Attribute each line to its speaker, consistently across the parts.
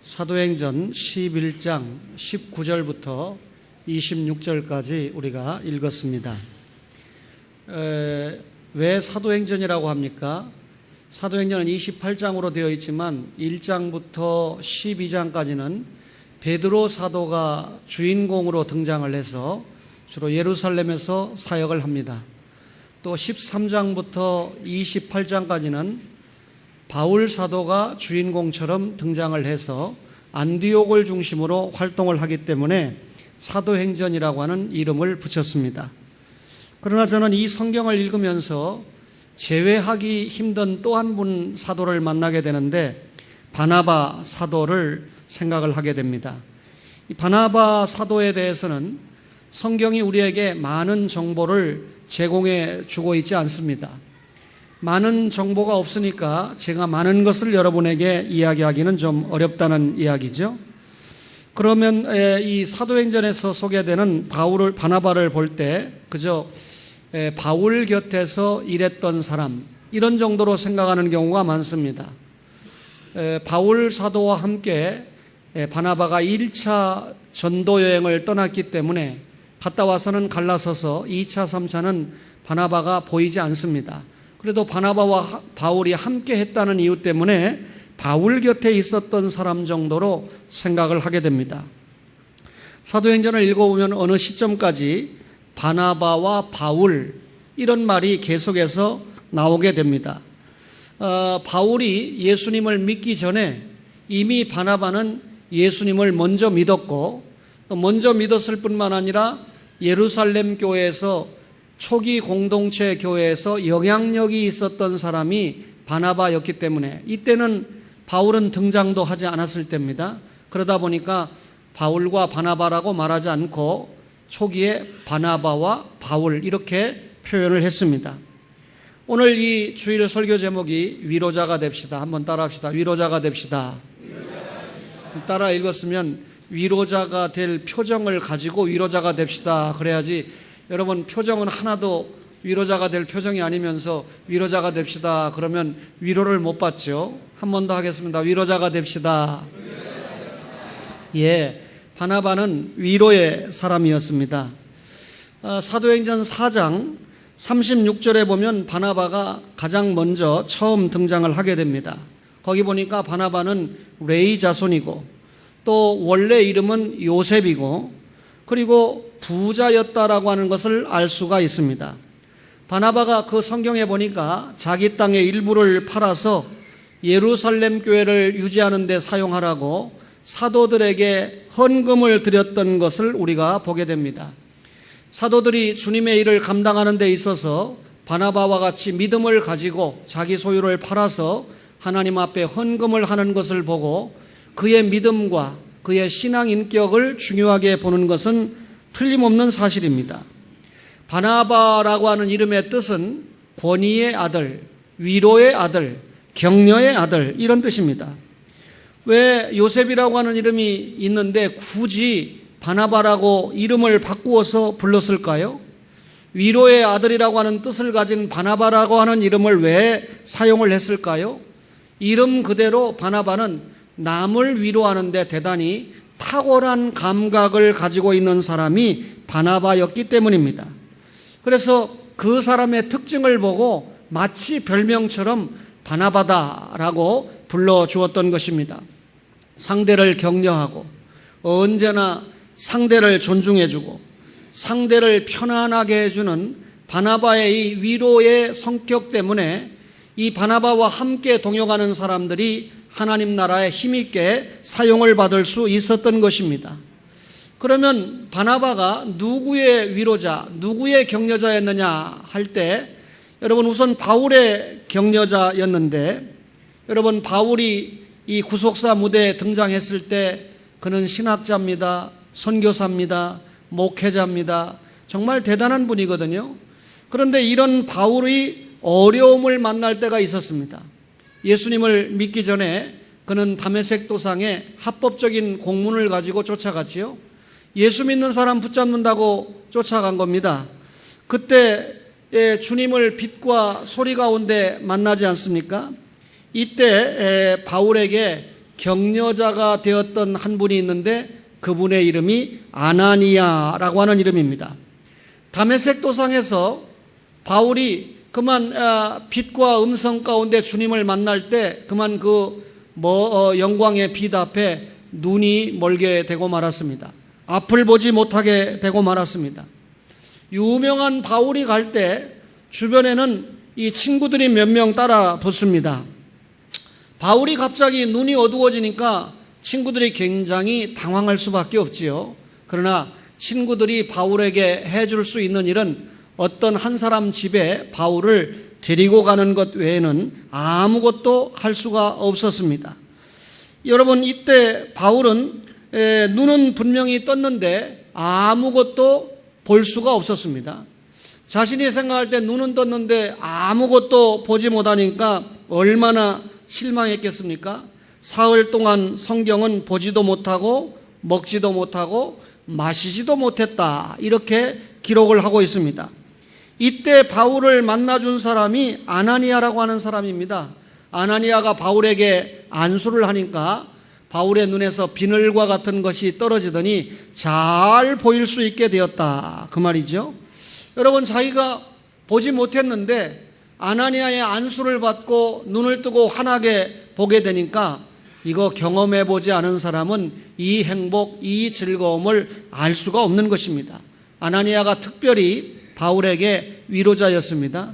Speaker 1: 사도행전 11장 19절부터 26절까지 우리가 읽었습니다. 왜 사도행전이라고 합니까? 사도행전은 28장으로 되어 있지만 1장부터 12장까지는 베드로 사도가 주인공으로 등장을 해서 주로 예루살렘에서 사역을 합니다. 또 13장부터 28장까지는 바울 사도가 주인공처럼 등장을 해서 안디옥을 중심으로 활동을 하기 때문에 사도행전이라고 하는 이름을 붙였습니다. 그러나 저는 이 성경을 읽으면서 제외하기 힘든 또 한 분 사도를 만나게 되는데 바나바 사도를 생각을 하게 됩니다. 이 바나바 사도에 대해서는 성경이 우리에게 많은 정보를 제공해 주고 있지 않습니다. 많은 정보가 없으니까 제가 많은 것을 여러분에게 이야기하기는 좀 어렵다는 이야기죠. 그러면 이 사도행전에서 소개되는 바나바를 볼 때 그저 바울 곁에서 일했던 사람 이런 정도로 생각하는 경우가 많습니다. 바울 사도와 함께 바나바가 1차 전도 여행을 떠났기 때문에 갔다 와서는 갈라서서 2차, 3차는 바나바가 보이지 않습니다. 그래도 바나바와 바울이 함께 했다는 이유 때문에 바울 곁에 있었던 사람 정도로 생각을 하게 됩니다. 사도행전을 읽어보면 어느 시점까지 바나바와 바울 이런 말이 계속해서 나오게 됩니다. 바울이 예수님을 믿기 전에 이미 바나바는 예수님을 먼저 믿었고 또 먼저 믿었을 뿐만 아니라 예루살렘 교회에서 초기 공동체 교회에서 영향력이 있었던 사람이 바나바였기 때문에 이때는 바울은 등장도 하지 않았을 때입니다. 그러다 보니까 바울과 바나바라고 말하지 않고 초기에 바나바와 바울 이렇게 표현을 했습니다. 오늘 이 주일 설교 제목이 위로자가 됩시다. 한번 따라 합시다. 위로자가 됩시다. 따라 읽었으면 위로자가 될 표정을 가지고 위로자가 됩시다. 그래야지 여러분 표정은 하나도 위로자가 될 표정이 아니면서 위로자가 됩시다. 그러면 위로를 못 받죠. 한 번 더 하겠습니다. 위로자가 됩시다. 예, 바나바는 위로의 사람이었습니다. 사도행전 4장 36절에 보면 바나바가 가장 먼저 처음 등장을 하게 됩니다. 거기 보니까 바나바는 레위 자손이고 또 원래 이름은 요셉이고 그리고 부자였다라고 하는 것을 알 수가 있습니다. 바나바가 그 성경에 보니까 자기 땅의 일부를 팔아서 예루살렘 교회를 유지하는 데 사용하라고 사도들에게 헌금을 드렸던 것을 우리가 보게 됩니다. 사도들이 주님의 일을 감당하는 데 있어서 바나바와 같이 믿음을 가지고 자기 소유를 팔아서 하나님 앞에 헌금을 하는 것을 보고 그의 믿음과 그의 신앙 인격을 중요하게 보는 것은 틀림없는 사실입니다. 바나바라고 하는 이름의 뜻은 권위의 아들, 위로의 아들, 격려의 아들 이런 뜻입니다. 왜 요셉이라고 하는 이름이 있는데 굳이 바나바라고 이름을 바꾸어서 불렀을까요? 위로의 아들이라고 하는 뜻을 가진 바나바라고 하는 이름을 왜 사용을 했을까요? 이름 그대로 바나바는 남을 위로하는 데 대단히 탁월한 감각을 가지고 있는 사람이 바나바였기 때문입니다. 그래서 그 사람의 특징을 보고 마치 별명처럼 바나바다라고 불러주었던 것입니다. 상대를 격려하고 언제나 상대를 존중해주고 상대를 편안하게 해주는 바나바의 이 위로의 성격 때문에 이 바나바와 함께 동역하는 사람들이 하나님 나라에 힘있게 사용을 받을 수 있었던 것입니다. 그러면 바나바가 누구의 위로자, 누구의 격려자였느냐 할 때 여러분 우선 바울의 격려자였는데 여러분 바울이 이 구속사 무대에 등장했을 때 그는 신학자입니다. 선교사입니다. 목회자입니다. 정말 대단한 분이거든요. 그런데 이런 바울이 어려움을 만날 때가 있었습니다. 예수님을 믿기 전에 그는 다메섹 도상에 합법적인 공문을 가지고 쫓아갔지요. 예수 믿는 사람 붙잡는다고 쫓아간 겁니다. 그때 주님을 빛과 소리 가운데 만나지 않습니까? 이때 바울에게 격려자가 되었던 한 분이 있는데 그분의 이름이 아나니아라고 하는 이름입니다. 다메섹 도상에서 바울이 그만 빛과 음성 가운데 주님을 만날 때 그만 영광의 빛 앞에 눈이 멀게 되고 말았습니다. 앞을 보지 못하게 되고 말았습니다. 유명한 바울이 갈 때 주변에는 이 친구들이 몇 명 따라 붙습니다. 바울이 갑자기 눈이 어두워지니까 친구들이 굉장히 당황할 수밖에 없지요. 그러나 친구들이 바울에게 해줄 수 있는 일은 어떤 한 사람 집에 바울을 데리고 가는 것 외에는 아무것도 할 수가 없었습니다. 여러분, 이때 바울은 눈은 분명히 떴는데 아무것도 볼 수가 없었습니다. 자신이 생각할 때 눈은 떴는데 아무것도 보지 못하니까 얼마나 실망했겠습니까? 사흘 동안 성경은 보지도 못하고 먹지도 못하고 마시지도 못했다, 이렇게 기록을 하고 있습니다. 이때 바울을 만나준 사람이 아나니아라고 하는 사람입니다. 아나니아가 바울에게 안수를 하니까 바울의 눈에서 비늘과 같은 것이 떨어지더니 잘 보일 수 있게 되었다, 그 말이죠. 여러분, 자기가 보지 못했는데 아나니아의 안수를 받고 눈을 뜨고 환하게 보게 되니까 이거 경험해 보지 않은 사람은 이 행복, 이 즐거움을 알 수가 없는 것입니다. 아나니아가 특별히 바울에게 위로자였습니다.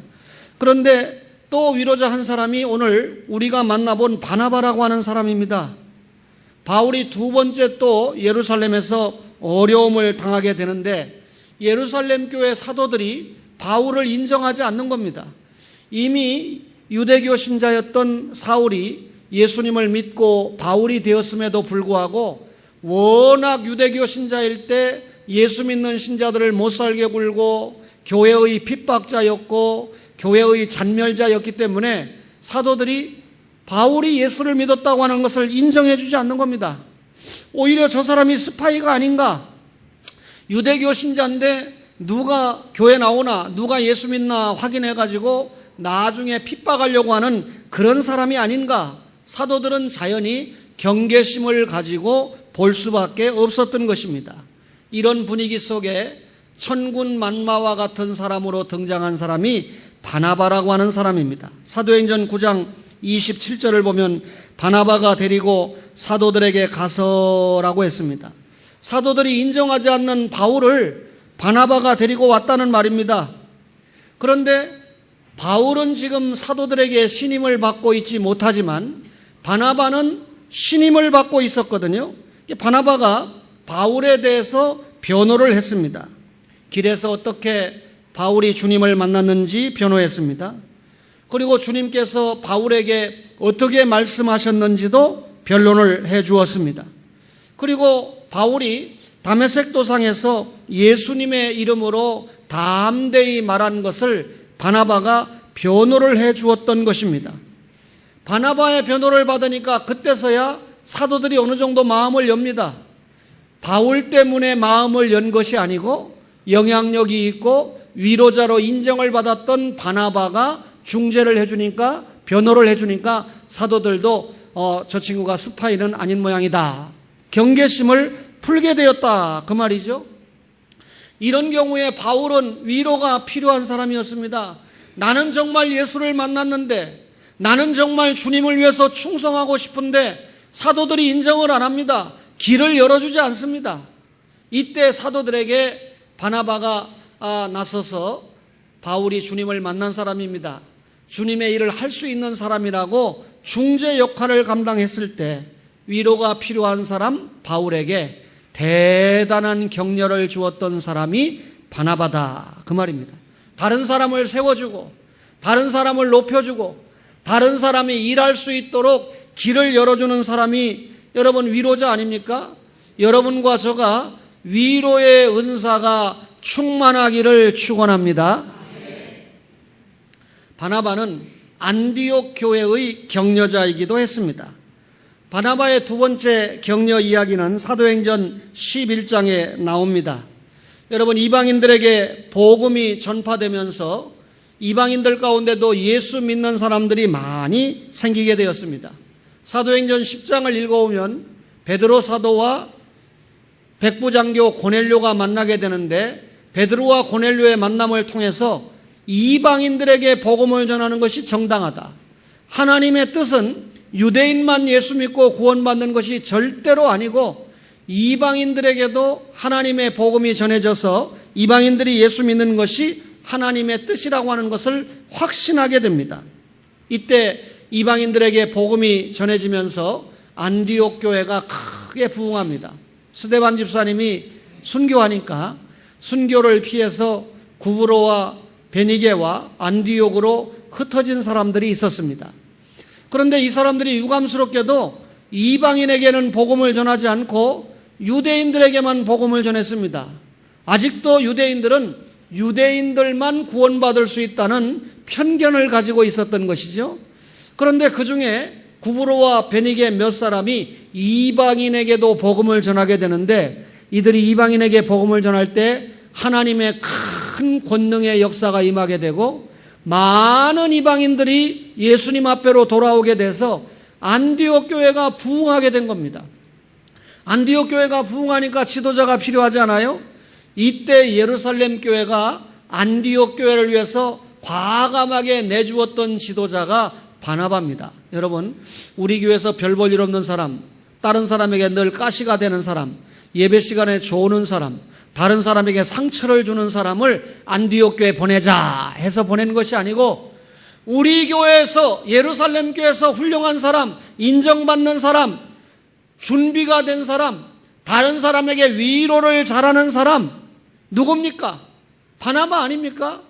Speaker 1: 그런데 또 위로자 한 사람이 오늘 우리가 만나본 바나바라고 하는 사람입니다. 바울이 두 번째 또 예루살렘에서 어려움을 당하게 되는데 예루살렘 교회 사도들이 바울을 인정하지 않는 겁니다. 이미 유대교 신자였던 사울이 예수님을 믿고 바울이 되었음에도 불구하고 워낙 유대교 신자일 때 예수 믿는 신자들을 못살게 굴고 교회의 핍박자였고 교회의 잔멸자였기 때문에 사도들이 바울이 예수를 믿었다고 하는 것을 인정해 주지 않는 겁니다. 오히려 저 사람이 스파이가 아닌가, 유대교 신자인데 누가 교회 나오나 누가 예수 믿나 확인해 가지고 나중에 핍박하려고 하는 그런 사람이 아닌가, 사도들은 자연히 경계심을 가지고 볼 수밖에 없었던 것입니다. 이런 분위기 속에 천군만마와 같은 사람으로 등장한 사람이 바나바라고 하는 사람입니다. 사도행전 9장 27절을 보면 바나바가 데리고 사도들에게 가서라고 했습니다. 사도들이 인정하지 않는 바울을 바나바가 데리고 왔다는 말입니다. 그런데 바울은 지금 사도들에게 신임을 받고 있지 못하지만 바나바는 신임을 받고 있었거든요. 바나바가 바울에 대해서 변호를 했습니다. 길에서 어떻게 바울이 주님을 만났는지 변호했습니다. 그리고 주님께서 바울에게 어떻게 말씀하셨는지도 변론을 해 주었습니다. 그리고 바울이 다메섹 도상에서 예수님의 이름으로 담대히 말한 것을 바나바가 변호를 해 주었던 것입니다. 바나바의 변호를 받으니까 그때서야 사도들이 어느 정도 마음을 엽니다. 바울 때문에 마음을 연 것이 아니고 영향력이 있고 위로자로 인정을 받았던 바나바가 중재를 해주니까, 변호를 해주니까 사도들도 저 친구가 스파이는 아닌 모양이다, 경계심을 풀게 되었다, 그 말이죠. 이런 경우에 바울은 위로가 필요한 사람이었습니다. 나는 정말 예수를 만났는데, 나는 정말 주님을 위해서 충성하고 싶은데 사도들이 인정을 안 합니다. 길을 열어주지 않습니다. 이때 사도들에게 바나바가 나서서 바울이 주님을 만난 사람입니다, 주님의 일을 할 수 있는 사람이라고 중재 역할을 감당했을 때 위로가 필요한 사람 바울에게 대단한 격려를 주었던 사람이 바나바다, 그 말입니다. 다른 사람을 세워주고 다른 사람을 높여주고 다른 사람이 일할 수 있도록 길을 열어주는 사람이 여러분 위로자 아닙니까? 여러분과 저가 위로의 은사가 충만하기를 축원합니다. 바나바는 안디옥 교회의 격려자이기도 했습니다. 바나바의 두 번째 격려 이야기는 사도행전 11장에 나옵니다. 여러분, 이방인들에게 복음이 전파되면서 이방인들 가운데도 예수 믿는 사람들이 많이 생기게 되었습니다. 사도행전 10장을 읽어오면 베드로 사도와 백부장교 고넬료가 만나게 되는데, 베드로와 고넬료의 만남을 통해서 이방인들에게 복음을 전하는 것이 정당하다, 하나님의 뜻은 유대인만 예수 믿고 구원받는 것이 절대로 아니고 이방인들에게도 하나님의 복음이 전해져서 이방인들이 예수 믿는 것이 하나님의 뜻이라고 하는 것을 확신하게 됩니다. 이때 이방인들에게 복음이 전해지면서 안디옥 교회가 크게 부흥합니다. 스데반 집사님이 순교하니까 순교를 피해서 구브로와 베니게와 안디옥으로 흩어진 사람들이 있었습니다. 그런데 이 사람들이 유감스럽게도 이방인에게는 복음을 전하지 않고 유대인들에게만 복음을 전했습니다. 아직도 유대인들은 유대인들만 구원받을 수 있다는 편견을 가지고 있었던 것이죠. 그런데 그 중에 구브로와 베니게 몇 사람이 이방인에게도 복음을 전하게 되는데, 이들이 이방인에게 복음을 전할 때 하나님의 큰 권능의 역사가 임하게 되고 많은 이방인들이 예수님 앞에로 돌아오게 돼서 안디옥 교회가 부흥하게 된 겁니다. 안디옥 교회가 부흥하니까 지도자가 필요하지 않아요? 이때 예루살렘 교회가 안디옥 교회를 위해서 과감하게 내주었던 지도자가 바나바입니다. 여러분, 우리 교회에서 별 볼 일 없는 사람, 다른 사람에게 늘 가시가 되는 사람, 예배 시간에 조는 사람, 다른 사람에게 상처를 주는 사람을 안디옥 교회에 보내자 해서 보낸 것이 아니고, 우리 교회에서, 예루살렘 교회에서 훌륭한 사람, 인정받는 사람, 준비가 된 사람, 다른 사람에게 위로를 잘하는 사람, 누굽니까? 바나바 아닙니까?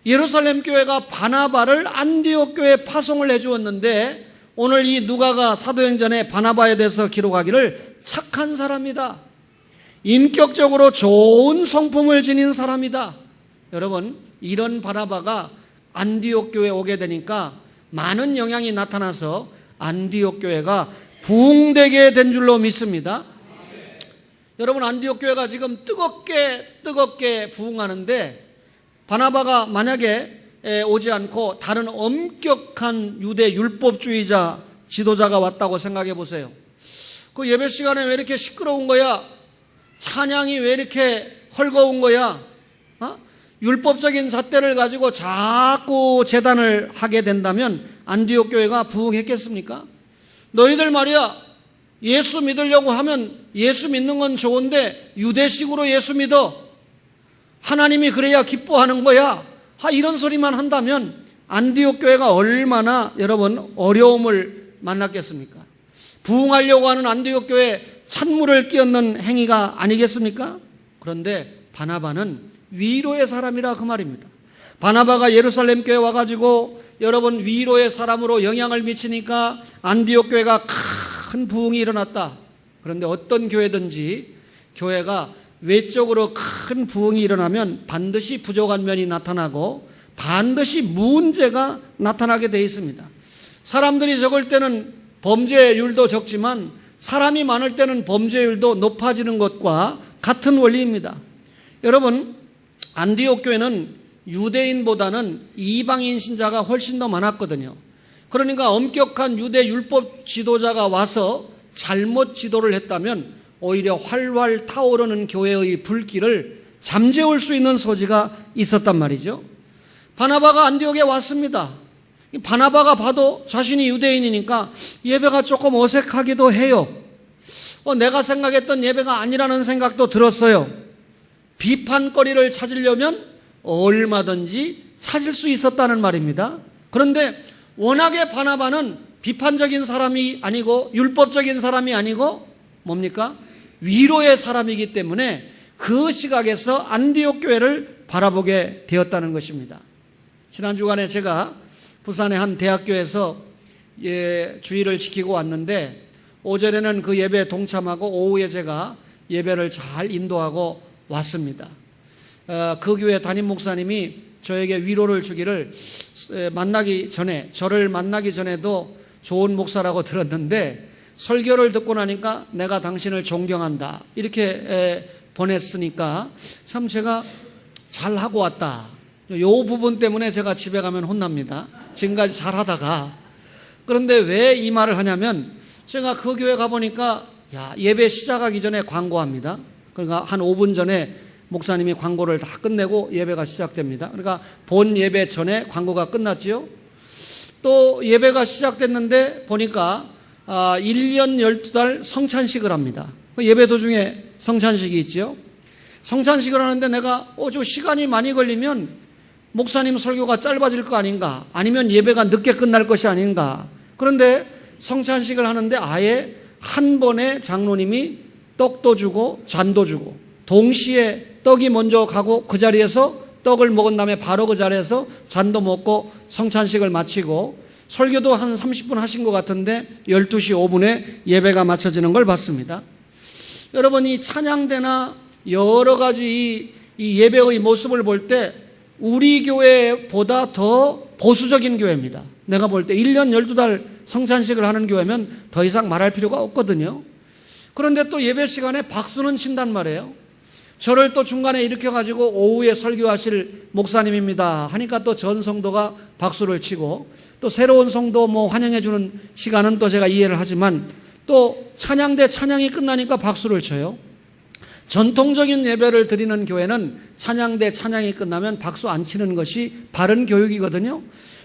Speaker 1: 예루살렘 교회가 바나바를 안디옥 교회에 파송을 해주었는데, 오늘 이 누가가 사도행전에 바나바에 대해서 기록하기를 착한 사람이다, 인격적으로 좋은 성품을 지닌 사람이다. 여러분, 이런 바나바가 안디옥 교회에 오게 되니까 많은 영향이 나타나서 안디옥 교회가 부흥되게 된 줄로 믿습니다. 여러분, 안디옥 교회가 지금 뜨겁게 부흥하는데, 바나바가 만약에 오지 않고 다른 엄격한 유대 율법주의자 지도자가 왔다고 생각해 보세요. 그 예배 시간에 왜 이렇게 시끄러운 거야? 찬양이 왜 이렇게 헐거운 거야? 율법적인 잣대를 가지고 자꾸 재단을 하게 된다면 안디옥 교회가 부흥했겠습니까? 너희들 말이야, 예수 믿으려고 하면 예수 믿는 건 좋은데 유대식으로 예수 믿어. 하나님이 그래야 기뻐하는 거야. 이런 소리만 한다면 안디옥 교회가 얼마나 여러분 어려움을 만났겠습니까? 부흥하려고 하는 안디옥 교회 찬물을 끼얹는 행위가 아니겠습니까? 그런데 바나바는 위로의 사람이라 그 말입니다. 바나바가 예루살렘 교회에 와가지고 여러분 위로의 사람으로 영향을 미치니까 안디옥 교회가 큰 부흥이 일어났다. 그런데 어떤 교회든지 교회가 외적으로 큰 부흥이 일어나면 반드시 부족한 면이 나타나고 반드시 문제가 나타나게 되어 있습니다. 사람들이 적을 때는 범죄율도 적지만 사람이 많을 때는 범죄율도 높아지는 것과 같은 원리입니다. 여러분, 안디옥 교회는 유대인보다는 이방인 신자가 훨씬 더 많았거든요. 그러니까 엄격한 유대 율법 지도자가 와서 잘못 지도를 했다면 오히려 활활 타오르는 교회의 불길을 잠재울 수 있는 소지가 있었단 말이죠. 바나바가 안디옥에 왔습니다. 바나바가 봐도 자신이 유대인이니까 예배가 조금 어색하기도 해요. 내가 생각했던 예배가 아니라는 생각도 들었어요. 비판거리를 찾으려면 얼마든지 찾을 수 있었다는 말입니다. 그런데 워낙에 바나바는 비판적인 사람이 아니고 율법적인 사람이 아니고 뭡니까? 위로의 사람이기 때문에 그 시각에서 안디옥 교회를 바라보게 되었다는 것입니다. 지난 주간에 제가 부산의 한 대학교에서 주일을 지키고 왔는데, 오전에는 그 예배에 동참하고 오후에 제가 예배를 잘 인도하고 왔습니다. 그 교회 담임 목사님이 저에게 위로를 주기를, 저를 만나기 전에도 좋은 목사라고 들었는데 설교를 듣고 나니까 내가 당신을 존경한다 이렇게 보냈으니까 참 제가 잘하고 왔다. 이 부분 때문에 제가 집에 가면 혼납니다. 지금까지 잘하다가 그런데 왜 이 말을 하냐면 제가 그 교회 가보니까 예배 시작하기 전에 광고합니다. 그러니까 한 5분 전에 목사님이 광고를 다 끝내고 예배가 시작됩니다. 그러니까 본 예배 전에 광고가 끝났지요. 또 예배가 시작됐는데 보니까 1년 12달 성찬식을 합니다. 예배 도중에 성찬식이 있지요. 성찬식을 하는데 내가 저 시간이 많이 걸리면 목사님 설교가 짧아질 거 아닌가, 아니면 예배가 늦게 끝날 것이 아닌가. 그런데 성찬식을 하는데 아예 한 번에 장로님이 떡도 주고 잔도 주고 동시에 떡이 먼저 가고 그 자리에서 떡을 먹은 다음에 바로 그 자리에서 잔도 먹고 성찬식을 마치고 설교도 한 30분 하신 것 같은데 12시 5분에 예배가 마쳐지는 걸 봤습니다. 여러분, 이 찬양대나 여러 가지 이 예배의 모습을 볼 때 우리 교회보다 더 보수적인 교회입니다. 내가 볼 때 1년 12달 성찬식을 하는 교회면 더 이상 말할 필요가 없거든요. 그런데 또 예배 시간에 박수는 친단 말이에요. 저를 또 중간에 일으켜가지고 오후에 설교하실 목사님입니다 하니까 또 전 성도가 박수를 치고, 또 새로운 성도 환영해주는 시간은 또 제가 이해를 하지만 또 찬양대 찬양이 끝나니까 박수를 쳐요. 전통적인 예배를 드리는 교회는 찬양대 찬양이 끝나면 박수 안 치는 것이 바른 교육이거든요.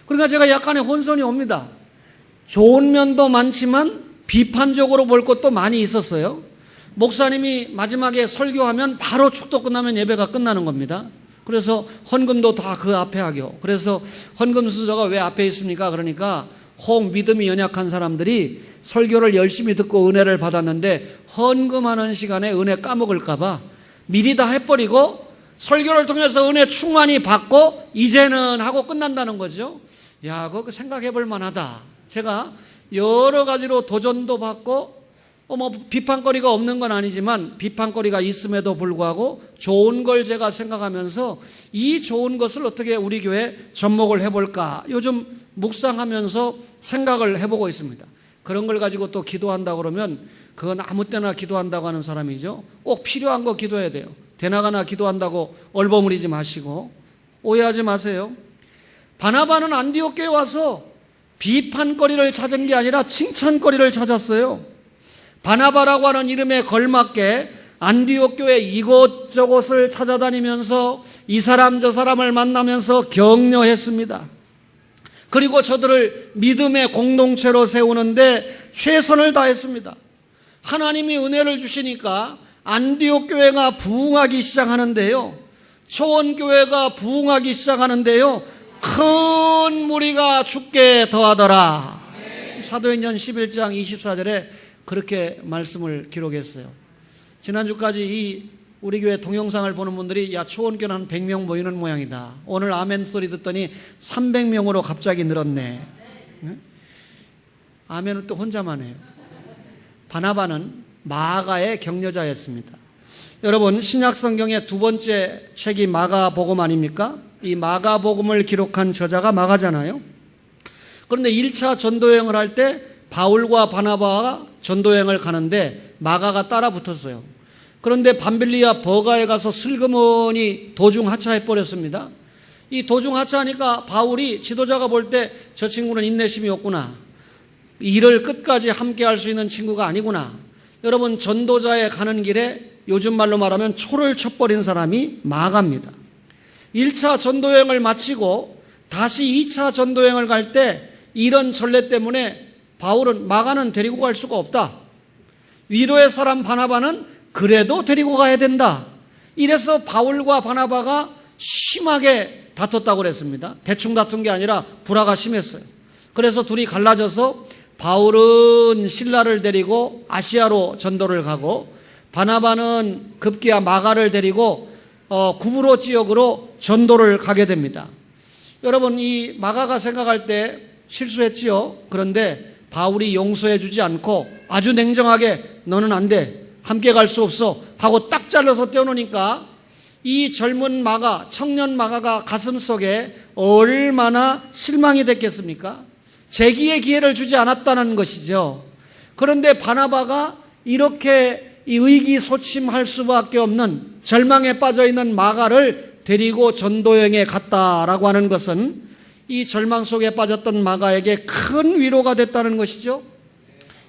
Speaker 1: 그러니까 제가 약간의 혼선이 옵니다. 좋은 면도 많지만 비판적으로 볼 것도 많이 있었어요. 목사님이 마지막에 설교하면 바로 축도 끝나면 예배가 끝나는 겁니다. 그래서 헌금도 다 그 앞에 하고, 그래서 헌금 수저가 왜 앞에 있습니까? 그러니까 믿음이 연약한 사람들이 설교를 열심히 듣고 은혜를 받았는데 헌금하는 시간에 은혜 까먹을까 봐 미리 다 해버리고 설교를 통해서 은혜 충만히 받고 이제는 하고 끝난다는 거죠. 그거 생각해 볼 만하다. 제가 여러 가지로 도전도 받고 비판거리가 없는 건 아니지만 비판거리가 있음에도 불구하고 좋은 걸 제가 생각하면서 이 좋은 것을 어떻게 우리 교회에 접목을 해볼까 요즘 묵상하면서 생각을 해보고 있습니다. 그런 걸 가지고 또 기도한다 그러면 그건 아무 때나 기도한다고 하는 사람이죠. 꼭 필요한 거 기도해야 돼요. 대나가나 기도한다고 얼버무리지 마시고 오해하지 마세요. 바나바는 안디옥 교회에 와서 비판거리를 찾은 게 아니라 칭찬거리를 찾았어요. 바나바라고 하는 이름에 걸맞게 안디옥 교회 이곳저곳을 찾아다니면서 이 사람 저 사람을 만나면서 격려했습니다. 그리고 저들을 믿음의 공동체로 세우는데 최선을 다했습니다. 하나님이 은혜를 주시니까 안디옥 교회가 부흥하기 시작하는데요, 초원교회가 부흥하기 시작하는데요, 큰 무리가 죽게 더하더라. 사도행전 11장 24절에 그렇게 말씀을 기록했어요. 지난주까지 우리 교회 동영상을 보는 분들이 초원교는 한 100명 모이는 모양이다. 오늘 아멘 소리 듣더니 300명으로 갑자기 늘었네. 아멘은 또 혼자만 해요. 바나바는 마가의 격려자였습니다. 여러분, 신약성경의 두 번째 책이 마가복음 아닙니까? 이 마가복음을 기록한 저자가 마가잖아요. 그런데 1차 전도여행을 할 때 바울과 바나바가 전도여행을 가는데 마가가 따라 붙었어요. 그런데 밤빌리아 버가에 가서 슬그머니 도중 하차해버렸습니다. 이 도중 하차하니까 바울이 지도자가 볼 때 저 친구는 인내심이 없구나, 일을 끝까지 함께 할 수 있는 친구가 아니구나. 여러분, 전도자에 가는 길에 요즘 말로 말하면 초를 쳐버린 사람이 마가입니다. 1차 전도여행을 마치고 다시 2차 전도여행을 갈 때 이런 전례 때문에 마가는 데리고 갈 수가 없다. 위로의 사람 바나바는 그래도 데리고 가야 된다. 이래서 바울과 바나바가 심하게 다퉜다고 그랬습니다. 대충 다툰 게 아니라 불화가 심했어요. 그래서 둘이 갈라져서 바울은 실라를 데리고 아시아로 전도를 가고 바나바는 급기야 마가를 데리고 구브로 지역으로 전도를 가게 됩니다. 여러분, 이 마가가 생각할 때 실수했지요. 그런데 바울이 용서해 주지 않고 아주 냉정하게 너는 안 돼, 함께 갈 수 없어 하고 딱 잘라서 떼어놓으니까 이 젊은 마가, 청년 마가가 가슴속에 얼마나 실망이 됐겠습니까? 재기의 기회를 주지 않았다는 것이죠. 그런데 바나바가 이렇게 의기소침할 수밖에 없는 절망에 빠져있는 마가를 데리고 전도여행에 갔다라고 하는 것은 이 절망 속에 빠졌던 마가에게 큰 위로가 됐다는 것이죠.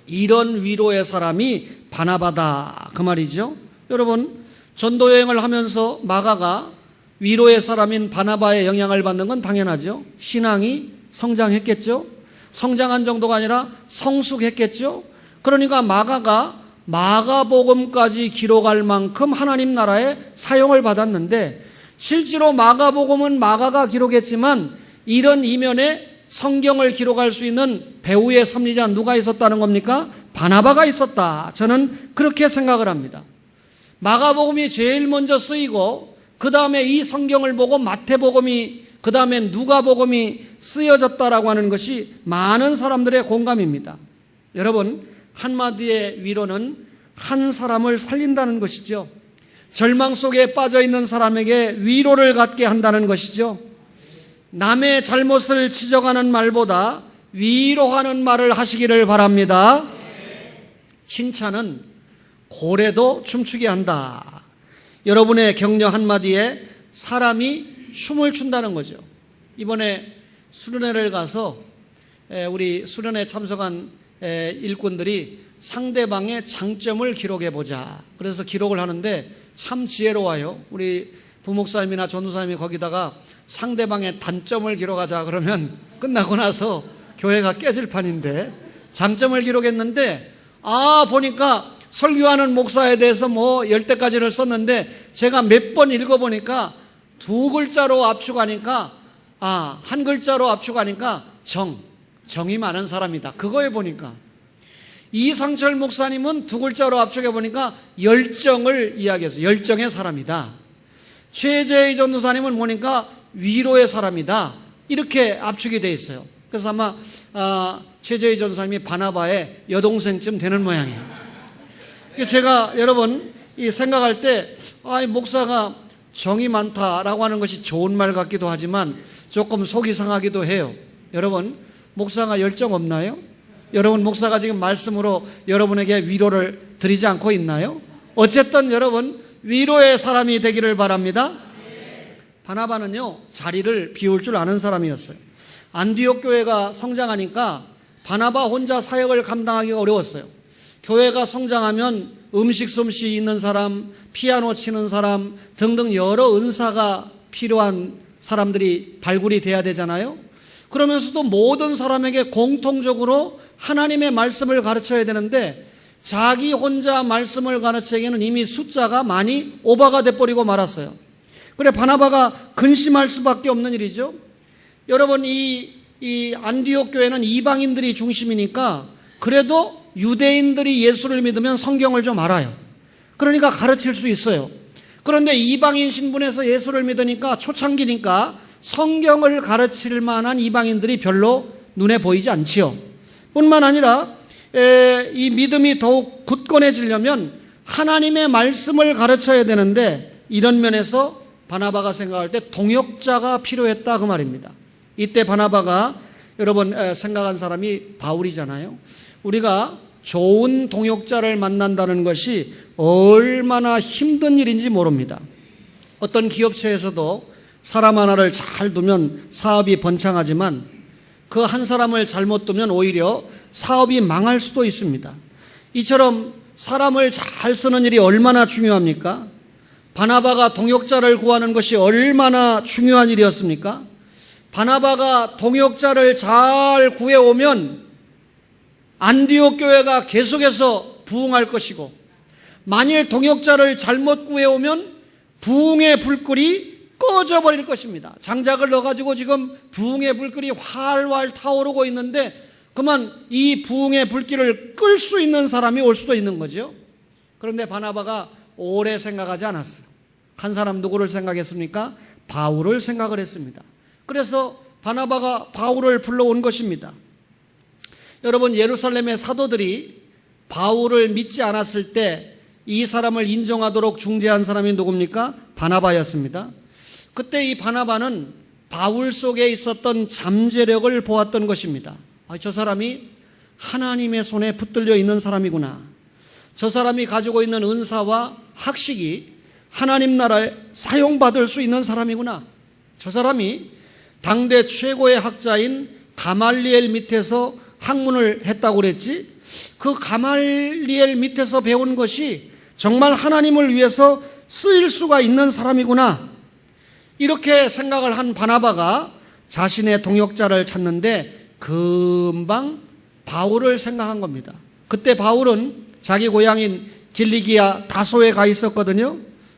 Speaker 1: 이런 위로의 사람이 바나바다 그 말이죠. 여러분, 전도여행을 하면서 마가가 위로의 사람인 바나바의 영향을 받는 건 당연하죠. 신앙이 성장했겠죠. 성장한 정도가 아니라 성숙했겠죠. 그러니까 마가가 마가복음까지 기록할 만큼 하나님 나라에 사용을 받았는데, 실제로 마가복음은 마가가 기록했지만 이런 이면에 성경을 기록할 수 있는 배후의 섭리자 누가 있었다는 겁니까? 바나바가 있었다. 저는 그렇게 생각을 합니다. 마가복음이 제일 먼저 쓰이고 그 다음에 이 성경을 보고 마태복음이, 그 다음에 누가복음이 쓰여졌다라고 하는 것이 많은 사람들의 공감입니다. 여러분, 한마디의 위로는 한 사람을 살린다는 것이죠. 절망 속에 빠져있는 사람에게 위로를 갖게 한다는 것이죠. 남의 잘못을 지적하는 말보다 위로하는 말을 하시기를 바랍니다. 칭찬은 고래도 춤추게 한다. 여러분의 격려 한마디에 사람이 춤을 춘다는 거죠. 이번에 수련회를 가서 우리 수련회 참석한 일꾼들이 상대방의 장점을 기록해보자. 그래서 기록을 하는데 참 지혜로워요. 우리 부목사님이나 전도사님이 거기다가 상대방의 단점을 기록하자 그러면 끝나고 나서 교회가 깨질 판인데, 장점을 기록했는데 보니까 설교하는 목사에 대해서 뭐 10대까지를 썼는데 제가 몇 번 읽어보니까 두 글자로 압축하니까 한 글자로 압축하니까 정이 많은 사람이다. 그거에 보니까 이상철 목사님은 두 글자로 압축해 보니까 열정을 이야기해서 열정의 사람이다. 최재희 전도사님은 보니까 위로의 사람이다. 이렇게 압축이 돼 있어요. 그래서 아마 최재희 전도사님이 바나바의 여동생쯤 되는 모양이에요. 제가 여러분 이 생각할 때 목사가 정이 많다라고 하는 것이 좋은 말 같기도 하지만 조금 속이 상하기도 해요. 여러분, 목사가 열정 없나요? 여러분, 목사가 지금 말씀으로 여러분에게 위로를 드리지 않고 있나요? 어쨌든 여러분, 위로의 사람이 되기를 바랍니다. 바나바는요, 자리를 비울 줄 아는 사람이었어요. 안디옥 교회가 성장하니까 바나바 혼자 사역을 감당하기가 어려웠어요. 교회가 성장하면 음식 솜씨 있는 사람, 피아노 치는 사람 등등 여러 은사가 필요한 사람들이 발굴이 돼야 되잖아요. 그러면서도 모든 사람에게 공통적으로 하나님의 말씀을 가르쳐야 되는데 자기 혼자 말씀을 가르치기에는 이미 숫자가 많이 오버가 돼버리고 말았어요. 그래 바나바가 근심할 수밖에 없는 일이죠. 여러분, 이 안디옥 교회는 이방인들이 중심이니까 그래도 유대인들이 예수를 믿으면 성경을 좀 알아요. 그러니까 가르칠 수 있어요. 그런데 이방인 신분에서 예수를 믿으니까 초창기니까 성경을 가르칠 만한 이방인들이 별로 눈에 보이지 않지요. 뿐만 아니라 이 믿음이 더욱 굳건해지려면 하나님의 말씀을 가르쳐야 되는데 이런 면에서 바나바가 생각할 때 동역자가 필요했다 그 말입니다. 이때 바나바가 여러분 생각한 사람이 바울이잖아요. 우리가 좋은 동역자를 만난다는 것이 얼마나 힘든 일인지 모릅니다. 어떤 기업체에서도 사람 하나를 잘 두면 사업이 번창하지만 그 한 사람을 잘못 두면 오히려 사업이 망할 수도 있습니다. 이처럼 사람을 잘 쓰는 일이 얼마나 중요합니까? 바나바가 동역자를 구하는 것이 얼마나 중요한 일이었습니까? 바나바가 동역자를 잘 구해오면 안디옥 교회가 계속해서 부흥할 것이고, 만일 동역자를 잘못 구해오면 부흥의 불길이 꺼져버릴 것입니다. 장작을 넣어가지고 지금 부흥의 불길이 활활 타오르고 있는데 그만 이 부흥의 불길을 끌 수 있는 사람이 올 수도 있는 거죠. 그런데 바나바가 오래 생각하지 않았어요. 한 사람 누구를 생각했습니까? 바울을 생각을 했습니다. 그래서 바나바가 바울을 불러온 것입니다. 여러분, 예루살렘의 사도들이 바울을 믿지 않았을 때 이 사람을 인정하도록 중재한 사람이 누굽니까? 바나바였습니다. 그때 이 바나바는 바울 속에 있었던 잠재력을 보았던 것입니다. 저 사람이 하나님의 손에 붙들려 있는 사람이구나. 저 사람이 가지고 있는 은사와 학식이 하나님 나라에 사용받을 수 있는 사람이구나. 저 사람이 당대 최고의 학자인 가말리엘 밑에서 학문을 했다고 그랬지? 그 가말리엘 밑에서 배운 것이 정말 하나님을 위해서 쓰일 수가 있는 사람이구나, 이렇게 생각을 한 바나바가 자신의 동역자를 찾는데 금방 바울을 생각한 겁니다. 그때 바울은 자기 고향인 길리기아 다소에 가 있었거든요.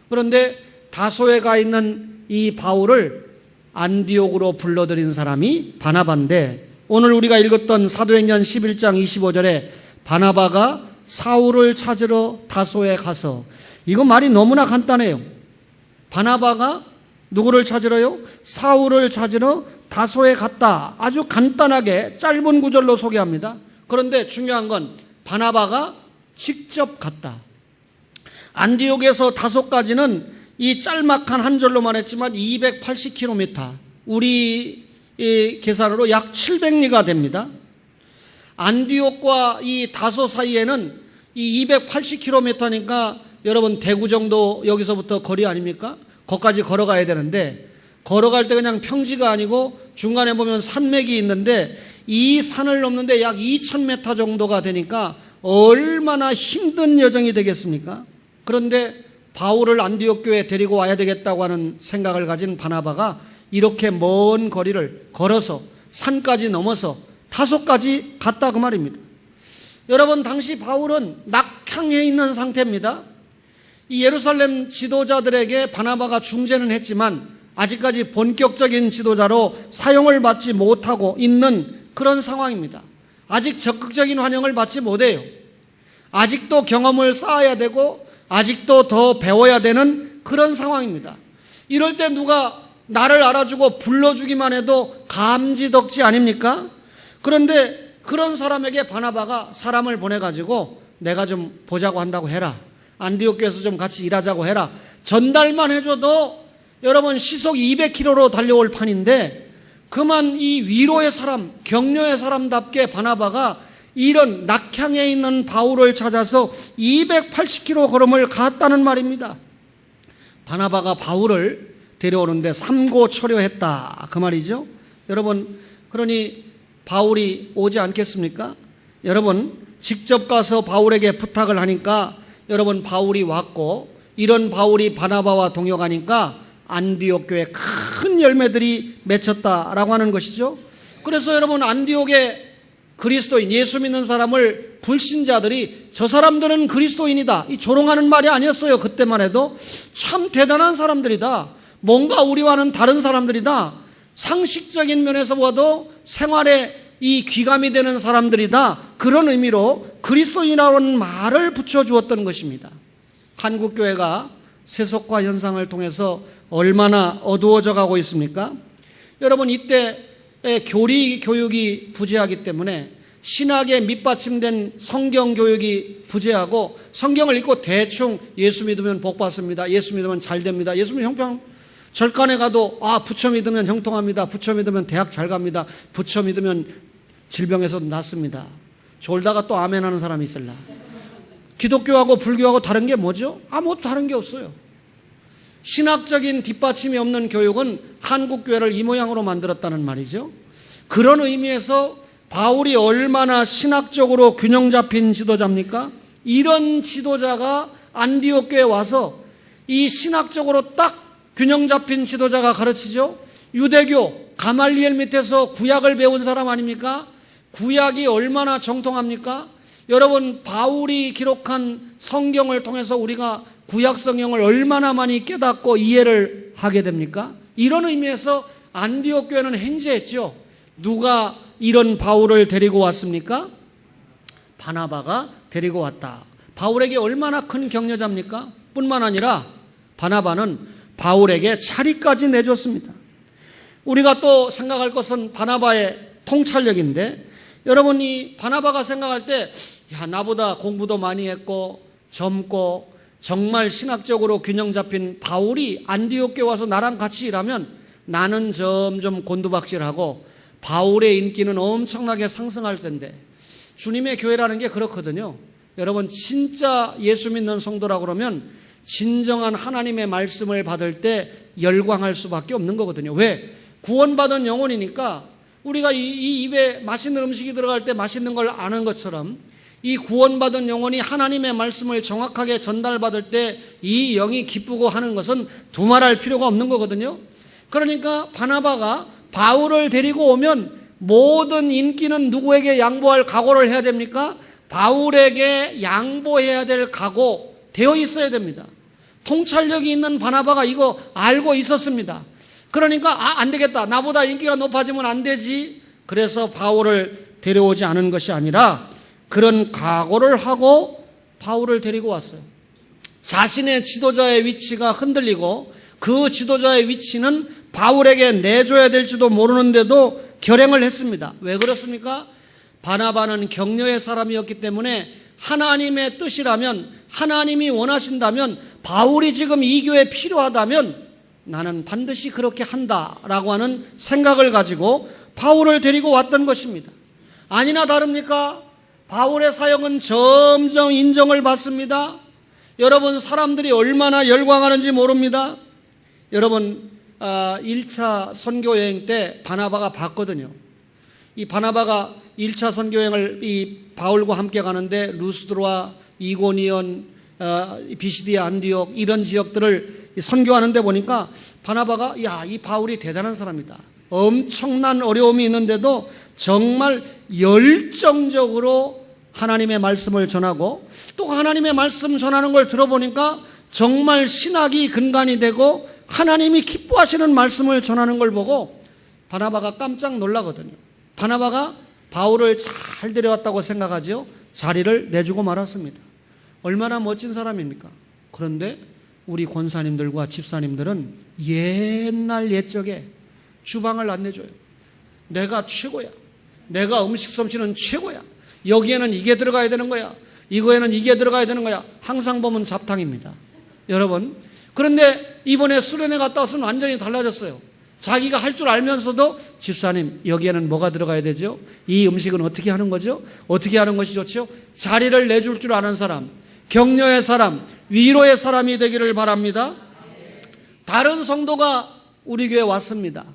Speaker 1: 그런데 다소에 가 있는 이 바울을 안디옥으로 불러들인 사람이 바나바인데, 오늘 우리가 읽었던 사도행전 11장 25절에 바나바가 사울을 찾으러 다소에 가서, 이거 말이 너무나 간단해요. 바나바가 누구를 찾으러요? 사울을 찾으러 다소에 갔다. 아주 간단하게 짧은 구절로 소개합니다. 그런데 중요한 건 바나바가 직접 갔다. 안디옥에서 다소까지는 이 짤막한 한 절로만 했지만 280km, 우리 계산으로 약 700리가 됩니다. 안디옥과 이 다소 사이에는 이 280km니까 여러분 대구 정도 여기서부터 거리 아닙니까? 거기까지 걸어가야 되는데, 걸어갈 때 그냥 평지가 아니고 중간에 보면 산맥이 있는데, 이 산을 넘는데 약 2000m 정도가 되니까 얼마나 힘든 여정이 되겠습니까? 그런데 바울을 안디옥 교회에 데리고 와야 되겠다고 하는 생각을 가진 바나바가 이렇게 먼 거리를 걸어서 산까지 넘어서 다소까지 갔다, 그 말입니다. 여러분, 당시 바울은 낙향해 있는 상태입니다. 이 예루살렘 지도자들에게 바나바가 중재는 했지만 아직까지 본격적인 지도자로 사용을 받지 못하고 있는 그런 상황입니다. 아직 적극적인 환영을 받지 못해요. 아직도 경험을 쌓아야 되고 아직도 더 배워야 되는 그런 상황입니다. 이럴 때 누가 나를 알아주고 불러주기만 해도 감지덕지 아닙니까? 그런데 그런 사람에게 바나바가 사람을 보내가지고 내가 좀 보자고 한다고 해라, 안디옥 교회에서 좀 같이 일하자고 해라, 전달만 해줘도 여러분 시속 200km로 달려올 판인데, 그만 이 위로의 사람, 격려의 사람답게 바나바가 이런 낙향에 있는 바울을 찾아서 280km 걸음을 갔다는 말입니다. 바나바가 바울을 데려오는데 삼고초려했다, 그 말이죠. 여러분, 그러니 바울이 오지 않겠습니까? 여러분, 직접 가서 바울에게 부탁을 하니까 여러분 바울이 왔고, 이런 바울이 바나바와 동역하니까 안디옥 교회에 큰 열매들이 맺혔다라고 하는 것이죠. 그래서 여러분, 안디옥의 그리스도인, 예수 믿는 사람을 불신자들이 저 사람들은 그리스도인이다, 이 조롱하는 말이 아니었어요. 그때만 해도 참 대단한 사람들이다, 뭔가 우리와는 다른 사람들이다, 상식적인 면에서 봐도 생활에 이 귀감이 되는 사람들이다, 그런 의미로 그리스도인이라는 말을 붙여주었던 것입니다. 한국교회가 세속화 현상을 통해서 얼마나 어두워져 가고 있습니까? 여러분, 이때 교리 교육이 부재하기 때문에 신학에 밑받침된 성경 교육이 부재하고, 성경을 읽고 대충 예수 믿으면 복 받습니다, 예수 믿으면 잘 됩니다, 예수 믿으면 형평, 절간에 가도 부처 믿으면 형통합니다, 부처 믿으면 대학 잘 갑니다, 부처 믿으면 질병에서 낫습니다. 졸다가 또 아멘 하는 사람이 있을라. 기독교하고 불교하고 다른 게 뭐죠? 아무것도 다른 게 없어요. 신학적인 뒷받침이 없는 교육은 한국교회를 이 모양으로 만들었다는 말이죠. 그런 의미에서 바울이 얼마나 신학적으로 균형 잡힌 지도자입니까? 이런 지도자가 안디옥 교회에 와서 이 신학적으로 딱 균형 잡힌 지도자가 가르치죠. 유대교 가말리엘 밑에서 구약을 배운 사람 아닙니까? 구약이 얼마나 정통합니까? 여러분, 바울이 기록한 성경을 통해서 우리가 구약 성경을 얼마나 많이 깨닫고 이해를 하게 됩니까? 이런 의미에서 안디옥 교회는 행제했죠. 누가 이런 바울을 데리고 왔습니까? 바나바가 데리고 왔다. 바울에게 얼마나 큰 격려자입니까? 뿐만 아니라 바나바는 바울에게 자리까지 내줬습니다. 우리가 또 생각할 것은 바나바의 통찰력인데, 여러분, 이 바나바가 생각할 때 나보다 공부도 많이 했고 젊고 정말 신학적으로 균형 잡힌 바울이 안디옥 교회 와서 나랑 같이 일하면 나는 점점 곤두박질하고 바울의 인기는 엄청나게 상승할 텐데, 주님의 교회라는 게 그렇거든요. 여러분, 진짜 예수 믿는 성도라고 그러면 진정한 하나님의 말씀을 받을 때 열광할 수밖에 없는 거거든요. 왜? 구원받은 영혼이니까 우리가 이 입에 맛있는 음식이 들어갈 때 맛있는 걸 아는 것처럼 이 구원받은 영혼이 하나님의 말씀을 정확하게 전달받을 때 이 영이 기쁘고 하는 것은 두말할 필요가 없는 거거든요. 그러니까 바나바가 바울을 데리고 오면 모든 인기는 누구에게 양보할 각오를 해야 됩니까? 바울에게 양보해야 될 각오 되어 있어야 됩니다. 통찰력이 있는 바나바가 이거 알고 있었습니다. 그러니까 안 되겠다. 나보다 인기가 높아지면 안 되지. 그래서 바울을 데려오지 않은 것이 아니라 그런 각오를 하고 바울을 데리고 왔어요. 자신의 지도자의 위치가 흔들리고 그 지도자의 위치는 바울에게 내줘야 될지도 모르는데도 결행을 했습니다. 왜 그렇습니까? 바나바는 격려의 사람이었기 때문에 하나님의 뜻이라면, 하나님이 원하신다면, 바울이 지금 이 교회에 필요하다면 나는 반드시 그렇게 한다라고 하는 생각을 가지고 바울을 데리고 왔던 것입니다. 아니나 다릅니까? 바울의 사역은 점점 인정을 받습니다. 여러분, 사람들이 얼마나 열광하는지 모릅니다. 여러분, 1차 선교여행 때 바나바가 봤거든요. 이 바나바가 1차 선교여행을 이 바울과 함께 가는데 루스드로와 이고니온, 비시디아, 안디옥 이런 지역들을 선교하는데 보니까 바나바가 이 바울이 대단한 사람이다. 엄청난 어려움이 있는데도 정말 열정적으로 하나님의 말씀을 전하고 또 하나님의 말씀 전하는 걸 들어보니까 정말 신학이 근간이 되고 하나님이 기뻐하시는 말씀을 전하는 걸 보고 바나바가 깜짝 놀라거든요. 바나바가 바울을 잘 데려왔다고 생각하죠. 자리를 내주고 말았습니다. 얼마나 멋진 사람입니까? 그런데 우리 권사님들과 집사님들은 옛날 옛적에 주방을 안 내줘요. 내가 최고야. 내가 음식 솜씨는 최고야. 여기에는 이게 들어가야 되는 거야. 이거에는 이게 들어가야 되는 거야. 항상 보면 잡탕입니다. 여러분, 그런데 이번에 수련회 갔다 왔으면 완전히 달라졌어요. 자기가 할 줄 알면서도 집사님 여기에는 뭐가 들어가야 되죠? 이 음식은 어떻게 하는 거죠? 어떻게 하는 것이 좋죠? 자리를 내줄 줄 아는 사람, 격려의 사람, 위로의 사람이 되기를 바랍니다. 다른 성도가 우리 교회에 왔습니다.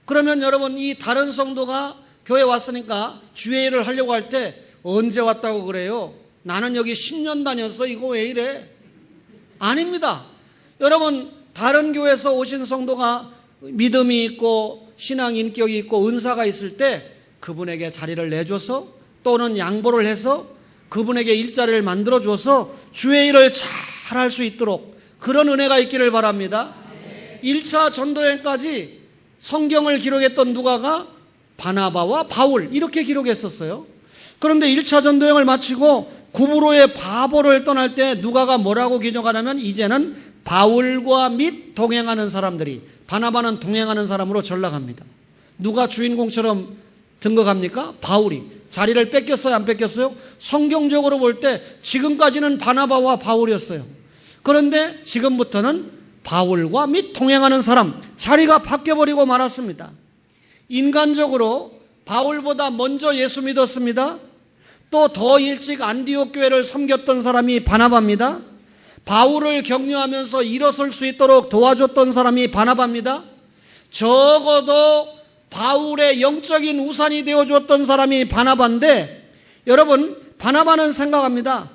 Speaker 1: 그러면 여러분, 이 다른 성도가 교회에 왔으니까 주회를 하려고 할 때 언제 왔다고 그래요? 나는 여기 10년 다녔어. 이거 왜 이래? 아닙니다. 여러분, 다른 교회에서 오신 성도가 믿음이 있고 신앙 인격이 있고 은사가 있을 때 그분에게 자리를 내줘서 또는 양보를 해서 그분에게 일자리를 만들어줘서 주의 일을 잘 할 수 있도록 그런 은혜가 있기를 바랍니다. 1차 전도여행까지 성경을 기록했던 누가가 바나바와 바울 이렇게 기록했었어요. 그런데 1차 전도여행을 마치고 구브로의 바보를 떠날 때 누가가 뭐라고 기록하냐면 이제는 바울과 및 동행하는 사람들이, 바나바는 동행하는 사람으로 전락합니다. 누가 주인공처럼 등극합니까? 바울이. 자리를 뺏겼어요? 안 뺏겼어요? 성경적으로 볼 때 지금까지는 바나바와 바울이었어요. 그런데 지금부터는 바울과 및 동행하는 사람, 자리가 바뀌어버리고 말았습니다. 인간적으로 바울보다 먼저 예수 믿었습니다. 또 더 일찍 안디옥 교회를 섬겼던 사람이 바나바입니다. 바울을 격려하면서 일어설 수 있도록 도와줬던 사람이 바나바입니다. 적어도 바울의 영적인 우산이 되어줬던 사람이 바나바인데, 여러분, 바나바는 생각합니다.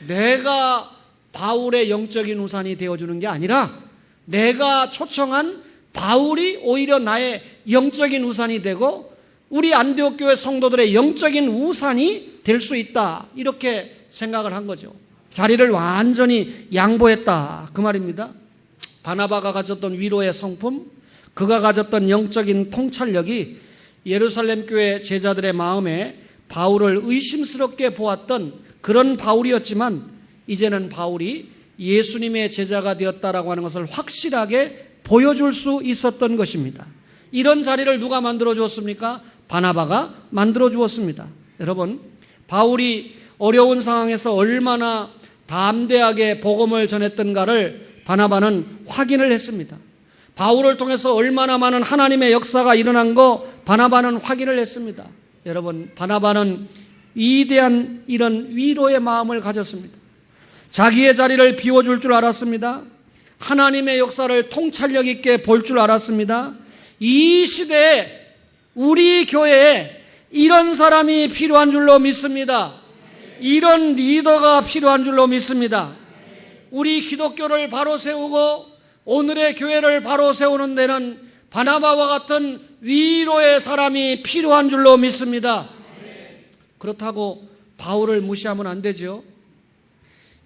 Speaker 1: 내가 바울의 영적인 우산이 되어주는 게 아니라 내가 초청한 바울이 오히려 나의 영적인 우산이 되고 우리 안디옥 교회 성도들의 영적인 우산이 될 수 있다, 이렇게 생각을 한 거죠. 자리를 완전히 양보했다, 그 말입니다. 바나바가 가졌던 위로의 성품, 그가 가졌던 영적인 통찰력이 예루살렘 교회 제자들의 마음에 바울을 의심스럽게 보았던 그런 바울이었지만 이제는 바울이 예수님의 제자가 되었다라고 하는 것을 확실하게 보여줄 수 있었던 것입니다. 이런 자리를 누가 만들어 주었습니까? 바나바가 만들어 주었습니다. 여러분, 바울이 어려운 상황에서 얼마나 담대하게 복음을 전했던가를 바나바는 확인을 했습니다. 바울을 통해서 얼마나 많은 하나님의 역사가 일어난 거 바나바는 확인을 했습니다. 여러분, 바나바는 위대한 이런 위로의 마음을 가졌습니다. 자기의 자리를 비워줄 줄 알았습니다. 하나님의 역사를 통찰력 있게 볼 줄 알았습니다. 이 시대에 우리 교회에 이런 사람이 필요한 줄로 믿습니다. 이런 리더가 필요한 줄로 믿습니다. 우리 기독교를 바로 세우고 오늘의 교회를 바로 세우는 데는 바나바와 같은 위로의 사람이 필요한 줄로 믿습니다. 그렇다고 바울을 무시하면 안 되죠.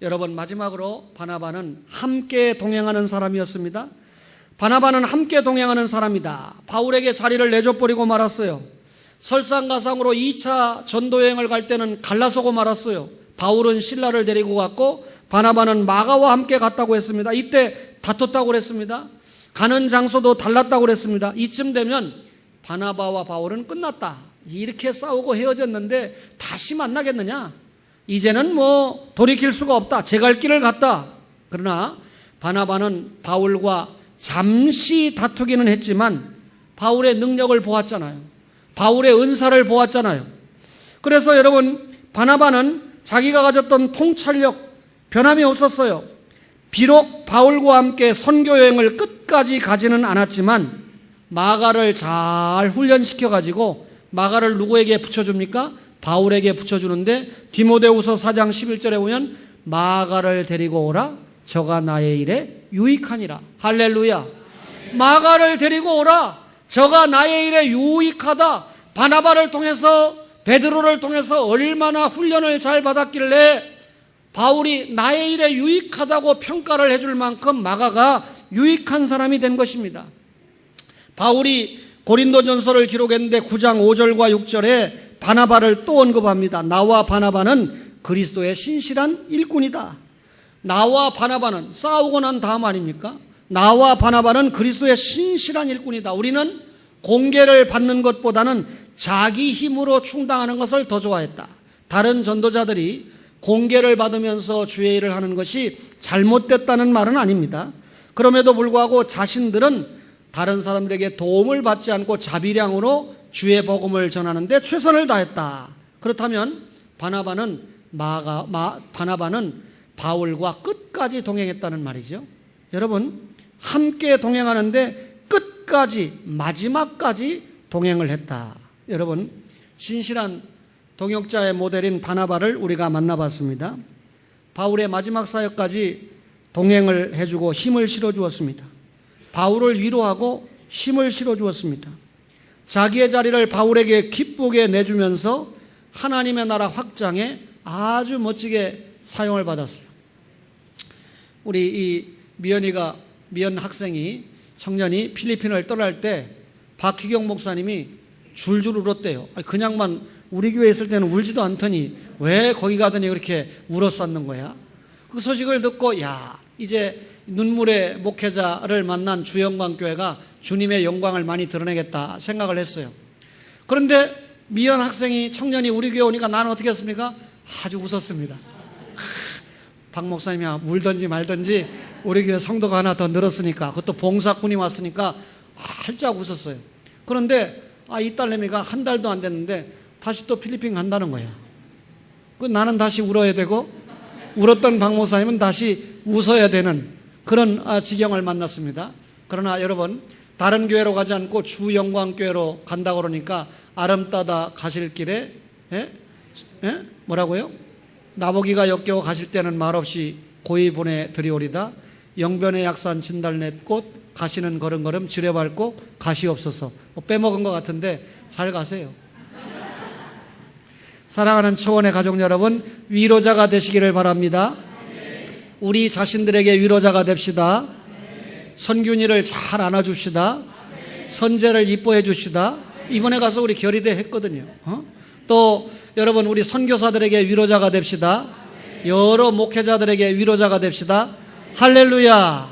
Speaker 1: 여러분, 마지막으로 바나바는 함께 동행하는 사람이었습니다. 바나바는 함께 동행하는 사람이다. 바울에게 자리를 내줘버리고 말았어요. 설상가상으로 2차 전도여행을 갈 때는 갈라서고 말았어요. 바울은 실라를 데리고 갔고 바나바는 마가와 함께 갔다고 했습니다. 이때 다퉜다고 그랬습니다. 가는 장소도 달랐다고 그랬습니다. 이쯤 되면 바나바와 바울은 끝났다. 이렇게 싸우고 헤어졌는데 다시 만나겠느냐? 이제는 뭐 돌이킬 수가 없다. 제 갈 길을 갔다. 그러나 바나바는 바울과 잠시 다투기는 했지만 바울의 능력을 보았잖아요. 바울의 은사를 보았잖아요. 그래서 여러분, 바나바는 자기가 가졌던 통찰력 변함이 없었어요. 비록 바울과 함께 선교여행을 끝까지 가지는 않았지만 마가를 잘 훈련시켜가지고 마가를 누구에게 붙여줍니까? 바울에게 붙여주는데 디모데후서 4장 11절에 보면 마가를 데리고 오라. 저가 나의 일에 유익하니라. 할렐루야. 마가를 데리고 오라. 저가 나의 일에 유익하다. 바나바를 통해서, 베드로를 통해서 얼마나 훈련을 잘 받았길래 바울이 나의 일에 유익하다고 평가를 해줄 만큼 마가가 유익한 사람이 된 것입니다. 바울이 고린도전서를 기록했는데 9장 5절과 6절에 바나바를 또 언급합니다. 나와 바나바는 그리스도의 신실한 일꾼이다. 나와 바나바는 싸우고 난 다음 아닙니까? 나와 바나바는 그리스도의 신실한 일꾼이다. 우리는 공개를 받는 것보다는 자기 힘으로 충당하는 것을 더 좋아했다. 다른 전도자들이 공개를 받으면서 주의 일을 하는 것이 잘못됐다는 말은 아닙니다. 그럼에도 불구하고 자신들은 다른 사람들에게 도움을 받지 않고 자비량으로 주의 복음을 전하는데 최선을 다했다. 그렇다면 바나바는 바울과 끝까지 동행했다는 말이죠. 여러분, 함께 동행하는데 끝까지, 마지막까지 동행을 했다. 여러분, 신실한 동역자의 모델인 바나바를 우리가 만나봤습니다. 바울의 마지막 사역까지 동행을 해주고 힘을 실어주었습니다. 바울을 위로하고 힘을 실어주었습니다. 자기의 자리를 바울에게 기쁘게 내주면서 하나님의 나라 확장에 아주 멋지게 사용을 받았어요. 우리 이 미연 학생이, 청년이 필리핀을 떠날 때 박희경 목사님이 줄줄 울었대요. 그냥만 우리 교회에 있을 때는 울지도 않더니 왜 거기 가더니 그렇게 울었었는 거야? 그 소식을 듣고 이제 눈물의 목회자를 만난 주영광교회가 주님의 영광을 많이 드러내겠다 생각을 했어요. 그런데 미연 학생이, 청년이 우리 교회 오니까 나는 어떻게 했습니까? 아주 웃었습니다. 박 목사님이 울든지 말든지 우리 교회 성도가 하나 더 늘었으니까, 그것도 봉사꾼이 왔으니까 활짝 웃었어요. 그런데 이 딸내미가 한 달도 안 됐는데 다시 또 필리핀 간다는 거야. 나는 다시 울어야 되고 울었던 박 목사님은 다시 웃어야 되는 그런 지경을 만났습니다. 그러나 여러분, 다른 교회로 가지 않고 주영광교회로 간다고 그러니까 아름따다 가실 길에 뭐라고요? 나보기가 역겨워 가실 때는 말없이 고이 보내드리오리다. 영변의 약산 진달래꽃 가시는 걸음걸음 지뢰밟고 가시옵소서. 빼먹은 것 같은데 잘 가세요. 사랑하는 초원의 가족 여러분, 위로자가 되시기를 바랍니다. 우리 자신들에게 위로자가 됩시다. 선균이를 잘 안아줍시다. 선제를 이뻐해 줍시다. 이번에 가서 우리 결의대 했거든요. 또 여러분, 우리 선교사들에게 위로자가 됩시다. 여러 목회자들에게 위로자가 됩시다. 할렐루야.